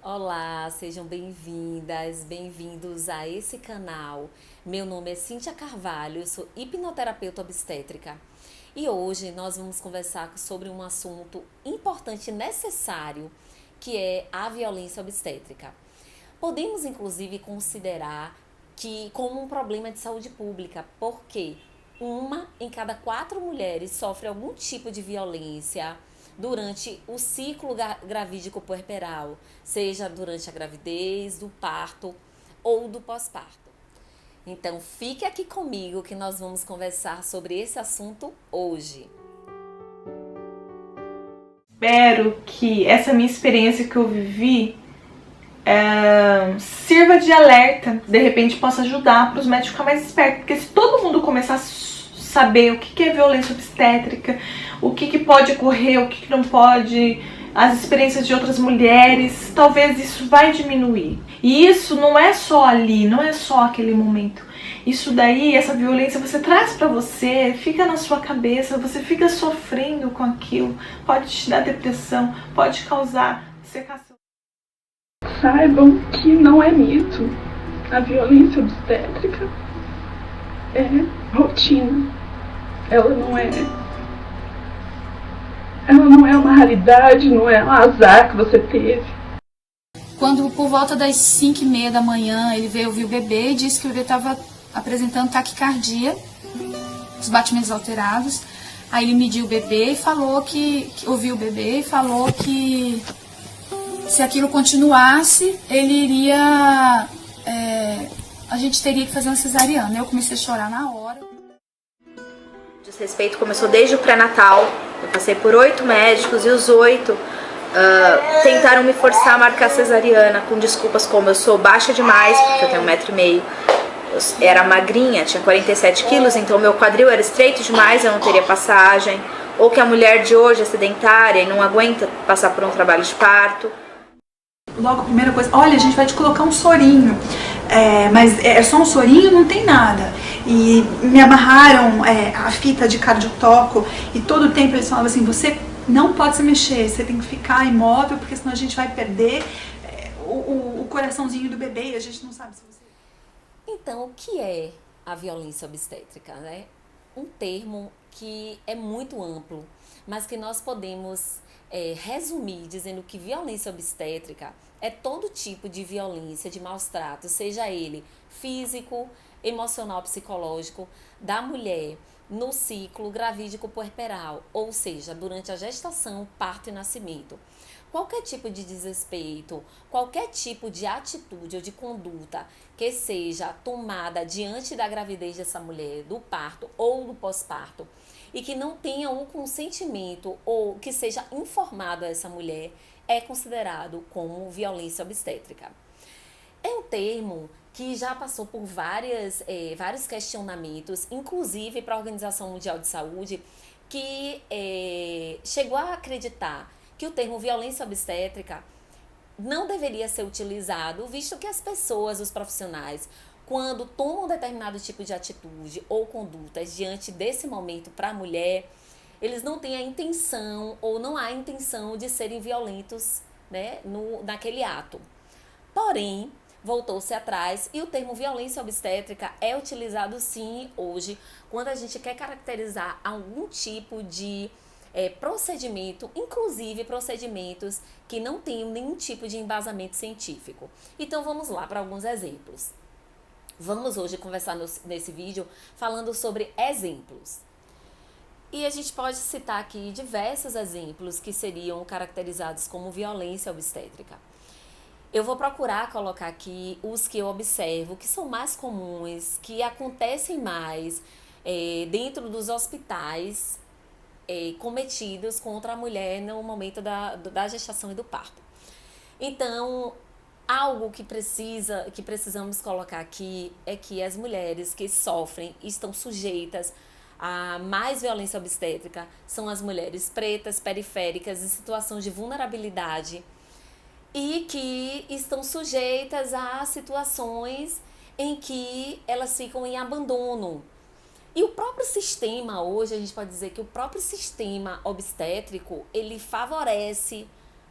Olá, sejam bem-vindas, bem-vindos a esse canal. Meu nome é Cíntia Carvalho, eu sou hipnoterapeuta obstétrica e hoje nós vamos conversar sobre um assunto importante e necessário, que é a violência obstétrica. Podemos inclusive considerar que como um problema de saúde pública, porque uma em cada 4 mulheres sofre algum tipo de violência durante o ciclo gravídico puerperal, seja durante a gravidez, do parto ou do pós-parto. Então, fique aqui comigo que nós vamos conversar sobre esse assunto hoje. Espero que essa minha experiência que eu vivi sirva de alerta, de repente possa ajudar para os médicos ficar mais espertos, porque se todo mundo começar a saber o que é violência obstétrica, o que pode ocorrer, o que não pode, as experiências de outras mulheres, talvez isso vai diminuir. E isso não é só ali, não é só aquele momento. Isso daí, essa violência você traz pra você, fica na sua cabeça, você fica sofrendo com aquilo, pode te dar depressão, pode causar secação. Saibam que não é mito. A violência obstétrica é rotina. Ela não é uma raridade, não é um azar que você teve. Quando por volta das 5h30 da manhã ele veio ouvir o bebê e disse que o bebê estava apresentando taquicardia, os batimentos alterados. Aí ele mediu o bebê e falou que ouviu o bebê e falou que se aquilo continuasse, ele iria, a gente teria que fazer uma cesariana. Eu comecei a chorar na hora. O desrespeito começou desde o pré-natal. Eu passei por 8 médicos e os 8 tentaram me forçar a marcar cesariana com desculpas como eu sou baixa demais, porque eu tenho 1,5 m, eu era magrinha, tinha 47 quilos, então meu quadril era estreito demais, eu não teria passagem, ou que a mulher de hoje é sedentária e não aguenta passar por um trabalho de parto. Logo, a primeira coisa, olha, a gente vai te colocar um sorinho, mas é só um sorinho, não tem nada. E me amarraram a fita de cardiotoco e todo o tempo eles falavam assim, você não pode se mexer, você tem que ficar imóvel, porque senão a gente vai perder o coraçãozinho do bebê e a gente não sabe se você... Então, o que é a violência obstétrica, né? Um termo que é muito amplo, mas que nós podemos resumir dizendo que violência obstétrica é todo tipo de violência, de maus tratos, seja ele físico, emocional, psicológico, da mulher no ciclo gravídico puerperal, ou seja, durante a gestação, parto e nascimento. Qualquer tipo de desrespeito, qualquer tipo de atitude ou de conduta que seja tomada diante da gravidez dessa mulher, do parto ou do pós-parto, e que não tenha um consentimento ou que seja informado a essa mulher, é considerado como violência obstétrica. É um termo que já passou por vários questionamentos, inclusive para a Organização Mundial de Saúde, que chegou a acreditar que o termo violência obstétrica não deveria ser utilizado, visto que as pessoas, os profissionais, quando tomam determinado tipo de atitude ou condutas diante desse momento para a mulher, eles não têm a intenção ou não há intenção de serem violentos, né, naquele ato. Porém, voltou-se atrás e o termo violência obstétrica é utilizado sim hoje quando a gente quer caracterizar algum tipo de procedimento, inclusive procedimentos que não tenham nenhum tipo de embasamento científico. Então vamos lá para alguns exemplos. Vamos hoje conversar nesse vídeo falando sobre exemplos. E a gente pode citar aqui diversos exemplos que seriam caracterizados como violência obstétrica. Eu vou procurar colocar aqui os que eu observo, que são mais comuns, que acontecem mais dentro dos hospitais cometidos contra a mulher no momento da gestação e do parto. Então, algo que precisamos colocar aqui é que as mulheres que sofrem e estão sujeitas a mais violência obstétrica são as mulheres pretas, periféricas, em situação de vulnerabilidade e que estão sujeitas a situações em que elas ficam em abandono. E o próprio sistema, hoje a gente pode dizer que o próprio sistema obstétrico, ele favorece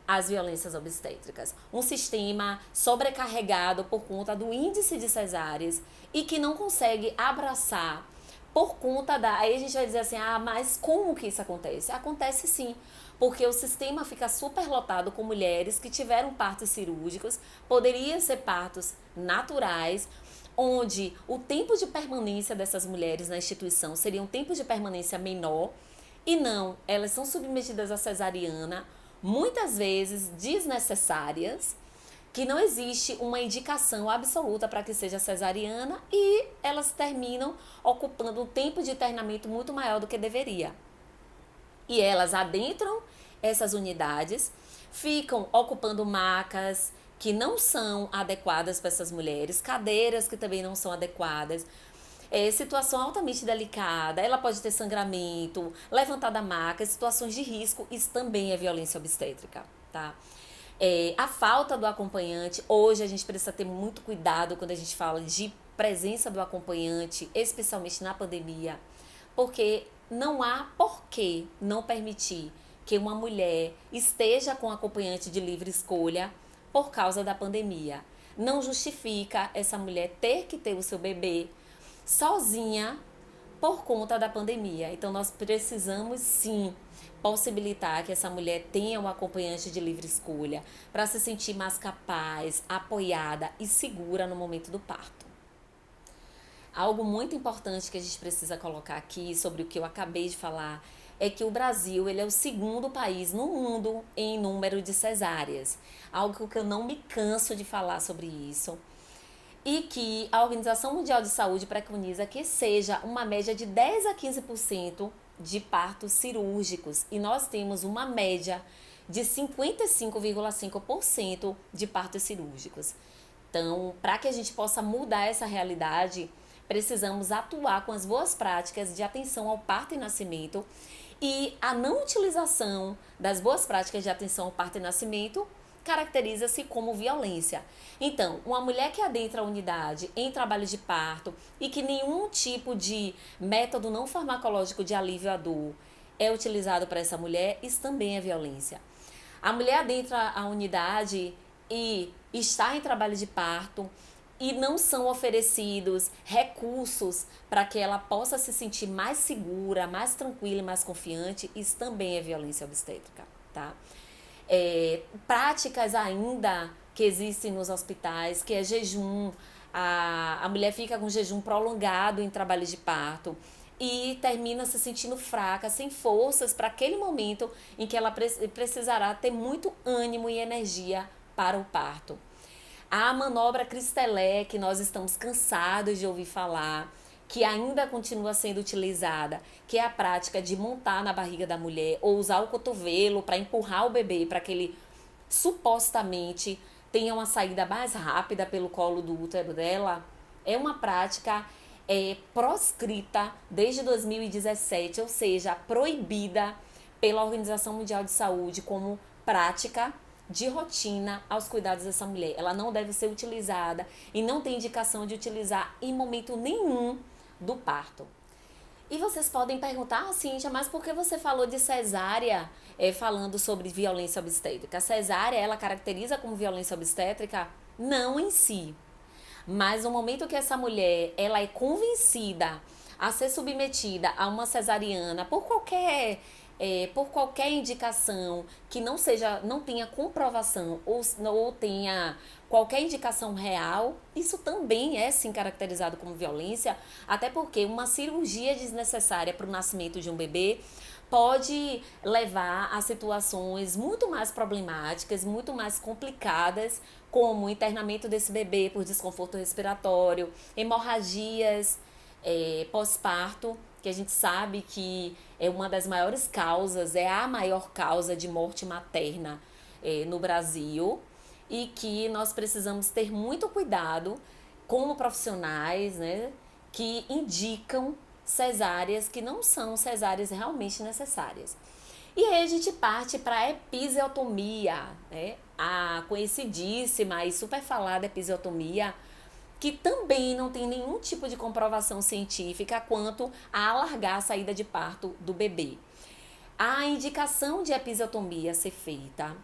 as violências obstétricas. Um sistema sobrecarregado por conta do índice de cesáreas e que não consegue abraçar por conta da... Aí a gente vai dizer assim, mas como que isso acontece? Acontece sim, porque o sistema fica superlotado com mulheres que tiveram partos cirúrgicos, poderiam ser partos naturais, onde o tempo de permanência dessas mulheres na instituição seria um tempo de permanência menor, e não, elas são submetidas à cesariana, muitas vezes desnecessárias, que não existe uma indicação absoluta para que seja cesariana, e elas terminam ocupando um tempo de internamento muito maior do que deveria. E elas adentram essas unidades, ficam ocupando macas que não são adequadas para essas mulheres, cadeiras que também não são adequadas, situação altamente delicada, ela pode ter sangramento, levantar da maca, situações de risco, isso também é violência obstétrica, tá? A falta do acompanhante, hoje a gente precisa ter muito cuidado quando a gente fala de presença do acompanhante, especialmente na pandemia, porque não há por que não permitir que uma mulher esteja com acompanhante de livre escolha por causa da pandemia. Não justifica essa mulher ter que ter o seu bebê sozinha por conta da pandemia. Então nós precisamos sim possibilitar que essa mulher tenha um acompanhante de livre escolha para se sentir mais capaz, apoiada e segura no momento do parto. Algo muito importante que a gente precisa colocar aqui sobre o que eu acabei de falar é que o Brasil ele é o segundo país no mundo em número de cesáreas. Algo que eu não me canso de falar sobre isso. E que a Organização Mundial de Saúde preconiza que seja uma média de 10 a 15% de partos cirúrgicos. E nós temos uma média de 55,5% de partos cirúrgicos. Então, para que a gente possa mudar essa realidade, precisamos atuar com as boas práticas de atenção ao parto e nascimento, e a não utilização das boas práticas de atenção ao parto e nascimento caracteriza-se como violência. Então, uma mulher que adentra a unidade em trabalho de parto e que nenhum tipo de método não farmacológico de alívio à dor é utilizado para essa mulher, isso também é violência. A mulher adentra a unidade e está em trabalho de parto e não são oferecidos recursos para que ela possa se sentir mais segura, mais tranquila e mais confiante, isso também é violência obstétrica, tá? Práticas ainda que existem nos hospitais, que é jejum, a mulher fica com jejum prolongado em trabalho de parto e termina se sentindo fraca, sem forças para aquele momento em que ela precisará ter muito ânimo e energia para o parto. A manobra Cristelé, que nós estamos cansados de ouvir falar, que ainda continua sendo utilizada, que é a prática de montar na barriga da mulher ou usar o cotovelo para empurrar o bebê para que ele supostamente tenha uma saída mais rápida pelo colo do útero dela, é uma prática proscrita desde 2017, ou seja, proibida pela Organização Mundial de Saúde como prática de rotina aos cuidados dessa mulher. Ela não deve ser utilizada e não tem indicação de utilizar em momento nenhum do parto. E vocês podem perguntar, Cíntia, mas por que você falou de cesárea falando sobre violência obstétrica? A cesárea, ela caracteriza como violência obstétrica? Não em si. Mas no momento que essa mulher ela é convencida a ser submetida a uma cesariana por qualquer indicação que não tenha comprovação ou tenha qualquer indicação real, isso também é sim caracterizado como violência, até porque uma cirurgia desnecessária para o nascimento de um bebê pode levar a situações muito mais problemáticas, muito mais complicadas, como o internamento desse bebê por desconforto respiratório, hemorragias pós-parto, que a gente sabe que é uma das maiores causas, é a maior causa de morte materna no Brasil, e que nós precisamos ter muito cuidado como profissionais, né, que indicam cesáreas que não são cesáreas realmente necessárias. E aí a gente parte para a episiotomia, né, a conhecidíssima e super falada episiotomia, que também não tem nenhum tipo de comprovação científica quanto a alargar a saída de parto do bebê. A indicação de episiotomia ser feita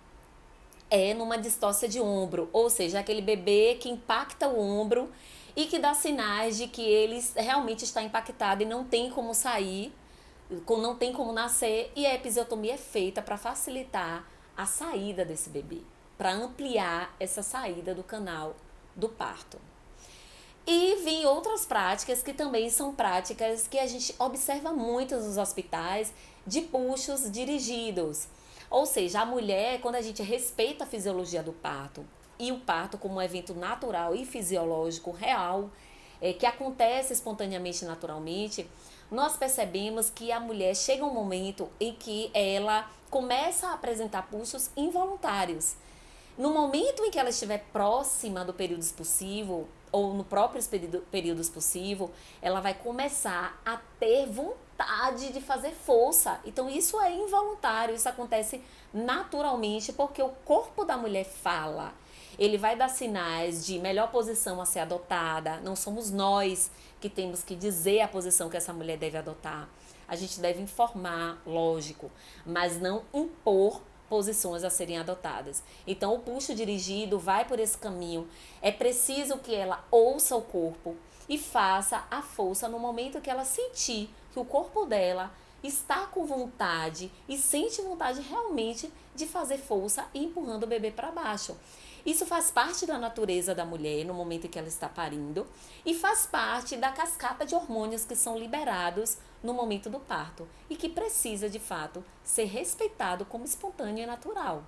é numa distócia de ombro, ou seja, aquele bebê que impacta o ombro e que dá sinais de que ele realmente está impactado e não tem como sair, não tem como nascer, e a episiotomia é feita para facilitar a saída desse bebê, para ampliar essa saída do canal do parto. E vem outras práticas que também são práticas que a gente observa muito nos hospitais, de puxos dirigidos. Ou seja, a mulher, quando a gente respeita a fisiologia do parto e o parto como um evento natural e fisiológico real, que acontece espontaneamente, naturalmente, nós percebemos que a mulher chega um momento em que ela começa a apresentar pulsos involuntários. No momento em que ela estiver próxima do período expulsivo, ou no próprio período expulsivo, ela vai começar a ter vontade de fazer força. Então isso é involuntário, isso acontece naturalmente porque o corpo da mulher fala. Ele vai dar sinais de melhor posição a ser adotada. Não somos nós que temos que dizer a posição que essa mulher deve adotar. A gente deve informar, lógico, mas não impor posições a serem adotadas. Então o puxo dirigido vai por esse caminho. É preciso que ela ouça o corpo e faça a força no momento que ela sentir que o corpo dela está com vontade e sente vontade realmente de fazer força e empurrando o bebê para baixo. Isso faz parte da natureza da mulher no momento em que ela está parindo e faz parte da cascata de hormônios que são liberados no momento do parto e que precisa, de fato, ser respeitado como espontâneo e natural.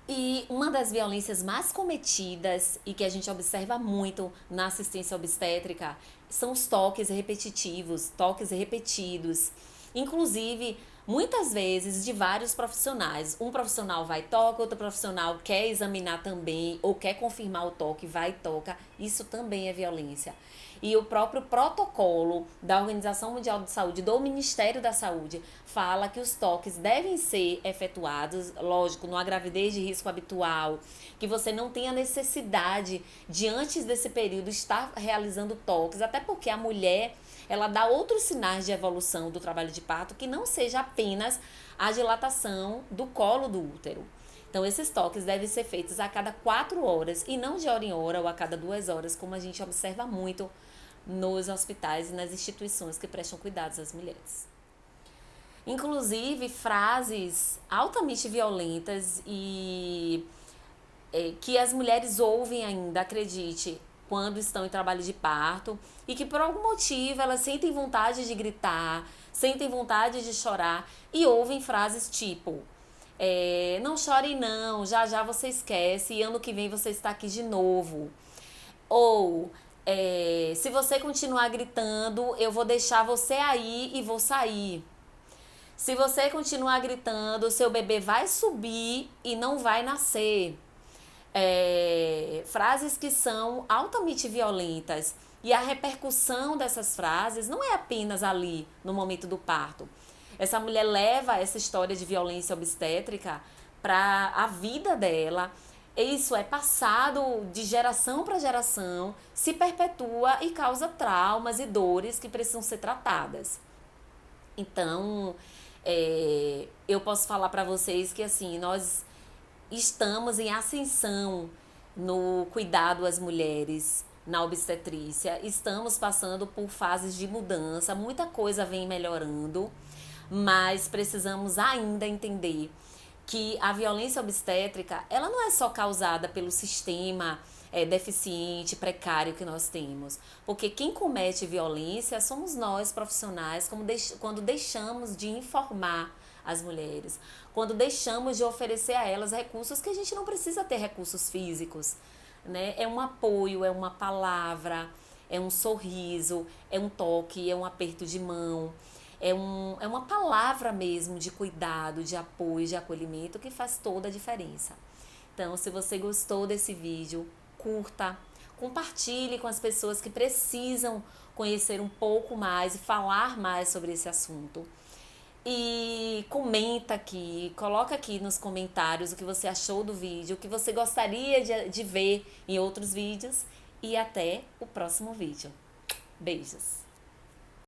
E uma das violências mais cometidas e que a gente observa muito na assistência obstétrica são os toques repetitivos, toques repetidos. Inclusive, muitas vezes de vários profissionais. Um profissional vai e toca, outro profissional quer examinar também ou quer confirmar o toque, vai e toca. Isso também é violência. E o próprio protocolo da Organização Mundial de Saúde, do Ministério da Saúde, fala que os toques devem ser efetuados, lógico, numa gravidez de risco habitual, que você não tenha necessidade de, antes desse período, estar realizando toques, até porque a mulher, ela dá outros sinais de evolução do trabalho de parto que não seja apenas a dilatação do colo do útero. Então, esses toques devem ser feitos a cada 4 horas e não de hora em hora ou a cada 2 horas, como a gente observa muito nos hospitais e nas instituições que prestam cuidados às mulheres. Inclusive, frases altamente violentas e que as mulheres ouvem ainda, acredite, quando estão em trabalho de parto e que por algum motivo elas sentem vontade de gritar, sentem vontade de chorar e ouvem frases tipo não chore não, já já você esquece e ano que vem você está aqui de novo. Ou se você continuar gritando, eu vou deixar você aí e vou sair. Se você continuar gritando, seu bebê vai subir e não vai nascer. Frases que são altamente violentas. E a repercussão dessas frases não é apenas ali, no momento do parto. Essa mulher leva essa história de violência obstétrica para a vida dela. Isso é passado de geração para geração, se perpetua e causa traumas e dores que precisam ser tratadas. Então, eu posso falar para vocês que assim, nós estamos em ascensão no cuidado às mulheres, na obstetrícia. Estamos passando por fases de mudança, muita coisa vem melhorando, mas precisamos ainda entender que a violência obstétrica, ela não é só causada pelo sistema deficiente, precário que nós temos. Porque quem comete violência somos nós, profissionais, quando deixamos de informar as mulheres, quando deixamos de oferecer a elas recursos que a gente não precisa ter recursos físicos, né? É um apoio, é uma palavra, é um sorriso, é um toque, é um aperto de mão. É uma palavra mesmo de cuidado, de apoio, de acolhimento que faz toda a diferença. Então, se você gostou desse vídeo, curta, compartilhe com as pessoas que precisam conhecer um pouco mais e falar mais sobre esse assunto. E comenta aqui, coloca aqui nos comentários o que você achou do vídeo, o que você gostaria de ver em outros vídeos. E até o próximo vídeo. Beijos!